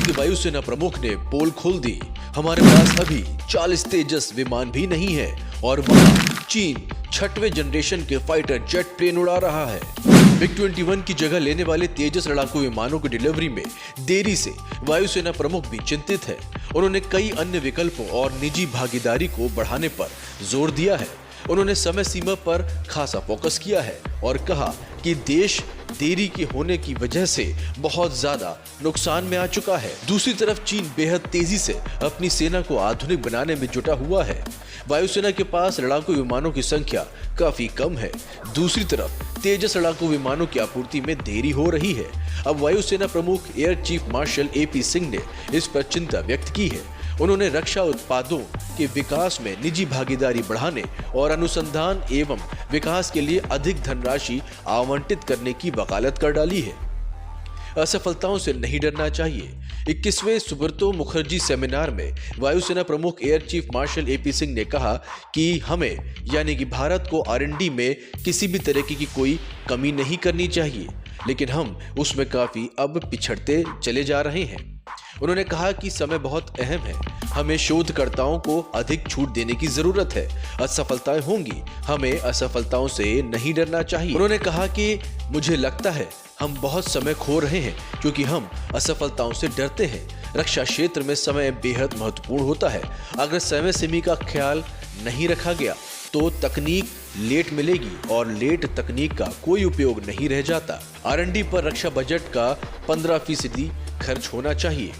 भारतीय वायुसेना प्रमुख ने पोल खोल दी। हमारे पास अभी 40 तेजस विमान भी नहीं है और वहाँ चीन 6वें जनरेशन के फाइटर जेट प्लेन उड़ा रहा है। MiG-21 की जगह लेने वाले तेजस लड़ाकू विमानों की डिलीवरी में देरी से वायुसेना प्रमुख भी चिंतित है। उन्होंने कई अन्य विकल्पों और निजी भागीदारी को बढ़ाने पर जोर दिया है। उन्होंने समय सीमा पर खासा फोकस किया है और कहा कि देश देरी के होने की वजह से बहुत ज्यादा नुकसान में आ चुका है। दूसरी तरफ चीन बेहद तेजी से अपनी सेना को आधुनिक बनाने में जुटा हुआ है। वायुसेना के पास लड़ाकू विमानों की संख्या काफी कम है। दूसरी तरफ तेजस लड़ाकू विमानों की आपूर्ति में देरी हो रही है। अब वायुसेना प्रमुख air chief marshal AP Singh ने इस पर चिंता व्यक्त की है। उन्होंने रक्षा उत्पादों के विकास में निजी भागीदारी बढ़ाने और अनुसंधान एवं विकास के लिए अधिक धनराशि आवंटित करने की वकालत कर डाली है। असफलताओं से नहीं डरना चाहिए। 21वें सुब्रतो मुखर्जी सेमिनार में वायुसेना प्रमुख air chief marshal AP Singh ने कहा कि हमें यानी कि भारत को R&D में किसी भी तरह की कोई कमी नहीं करनी चाहिए, लेकिन हम उसमें काफी अब पिछड़ते चले जा रहे हैं। उन्होंने कहा कि समय बहुत अहम है। हमें शोधकर्ताओं को अधिक छूट देने की जरूरत है। असफलताएं होंगी, हमें असफलताओं से नहीं डरना चाहिए। उन्होंने कहा कि मुझे लगता है हम बहुत समय खो रहे हैं क्योंकि हम असफलताओं से डरते हैं। रक्षा क्षेत्र में समय बेहद महत्वपूर्ण होता है। अगर समय सीमा का ख्याल नहीं रखा गया तो तकनीक लेट मिलेगी और लेट तकनीक का कोई उपयोग नहीं रह जाता। R&D पर रक्षा बजट का 15% खर्च होना चाहिए।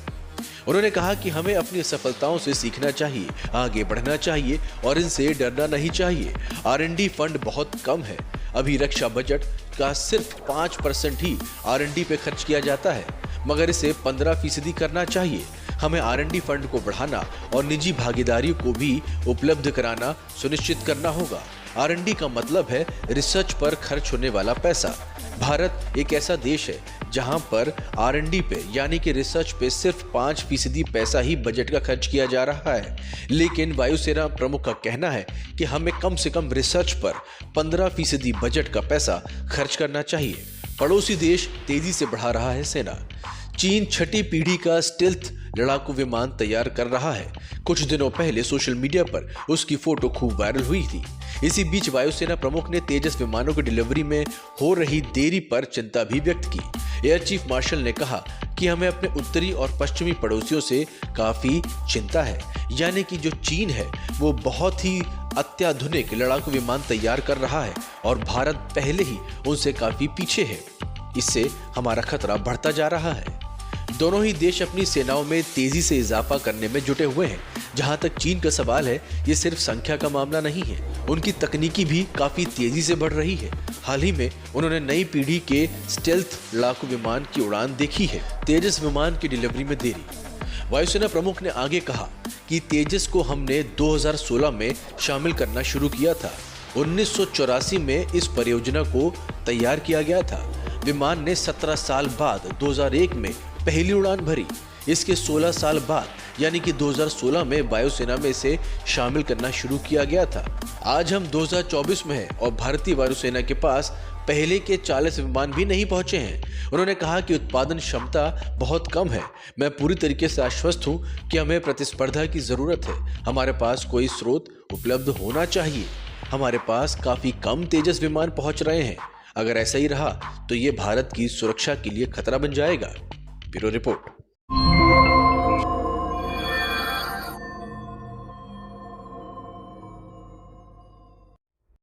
उन्होंने कहा कि हमें अपनी सफलताओं से सीखना चाहिए, आगे बढ़ना चाहिए और इनसे डरना नहीं चाहिए। R&D फंड बहुत कम है। अभी रक्षा बजट का सिर्फ 5% ही R&D पे खर्च किया जाता है, मगर इसे 15% करना चाहिए। हमें R&D फंड को बढ़ाना और निजी भागीदारी को भी उपलब्ध कराना सुनिश्चित करना होगा। R&D का मतलब है रिसर्च पर खर्च होने वाला पैसा। भारत एक ऐसा देश है जहां पर R&D पे यानी कि रिसर्च पे सिर्फ 5% पैसा ही बजट का खर्च किया जा रहा है, लेकिन वायुसेना प्रमुख का कहना है कि हमें कम से कम रिसर्च पर 15% बजट का पैसा खर्च करना चाहिए। पड़ोसी देश तेजी से बढ़ा रहा है सेना। चीन 6ठी पीढ़ी का स्टेल्थ लड़ाकू विमान तैयार कर रहा है। कुछ दिनों पहले सोशल मीडिया पर उसकी फोटो खूब वायरल हुई थी। इसी बीच वायुसेना प्रमुख ने तेजस विमानों की डिलीवरी में हो रही देरी पर चिंता भी व्यक्त की। एयर चीफ मार्शल ने कहा कि हमें अपने उत्तरी और पश्चिमी पड़ोसियों से काफी चिंता है, यानी कि जो चीन है वो बहुत ही अत्याधुनिक लड़ाकू विमान तैयार कर रहा है और भारत पहले ही उनसे काफी पीछे है। इससे हमारा खतरा बढ़ता जा रहा है। दोनों ही देश अपनी सेनाओं में तेजी से इजाफा करने में जुटे हुए हैं। जहां तक चीन का सवाल है, ये सिर्फ संख्या का मामला नहीं है, उनकी तकनीकी भी काफी तेजी से बढ़ रही है। हाल ही में उन्होंने नई पीढ़ी के स्टेल्थ लड़ाकू विमान की उड़ान देखी है। तेजस विमान की डिलीवरी में देरी। वायुसेना प्रमुख ने आगे कहा कि तेजस को हमने 2016 में शामिल करना शुरू किया था। 1984 में इस परियोजना को तैयार किया गया था। विमान ने 17 साल बाद 2001 में पहली उड़ान भरी। इसके 16 साल बाद यानी कि 2016 में वायुसेना में इसे शामिल करना शुरू किया गया था। आज हम 2024 में हैं और भारतीय वायुसेना के पास पहले के 40 विमान भी नहीं पहुंचे हैं। उन्होंने कहा कि उत्पादन क्षमता बहुत कम है। मैं पूरी तरीके से आश्वस्त हूं कि हमें प्रतिस्पर्धा की जरूरत है। हमारे पास कोई स्रोत उपलब्ध होना चाहिए। हमारे पास काफी कम तेजस विमान पहुंच रहे हैं। अगर ऐसा ही रहा तो ये भारत की सुरक्षा के लिए खतरा बन जाएगा। Bureau report.